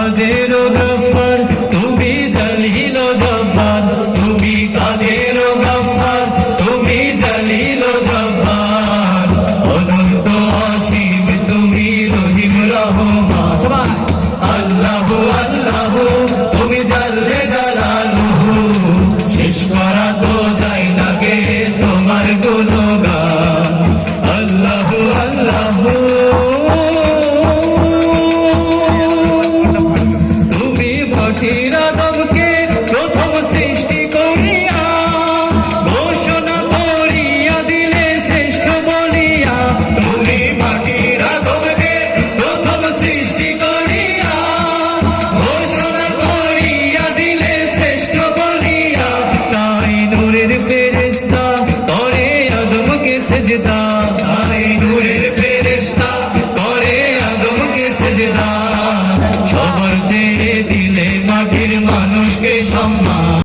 কাদের গফফার, তুমি জলিল জব্বার, তুমি কাদের গফফার, তুমি জলিল জব্বার, অনন্ত অসীম তুমি রহিম রহমান। আল্লাহু আল্লাহু তুমি জাল্লে জালালুহু, শেষ করা তো যায় না গে তোমার গুণগান। আল্লাহু আল্লাহু তুমি মাটির আদমকে প্রথম সৃষ্টি করিয়া ঘোষণা করিয়া দিলে শ্রেষ্ঠ বলিয়া। তুমি মাটির আদমকে প্রথম সৃষ্টি করিয়া ঘোষণা করিয়া দিলে শ্রেষ্ঠ বলিয়া। তাই নূরের ফেরেশতা করে আদমকে সেজদা, তাই নূরের ফেরেশতা করে আদমকে সেজদা। সবার চেয়ে দিলে মাটির মানুষকে সম্মান।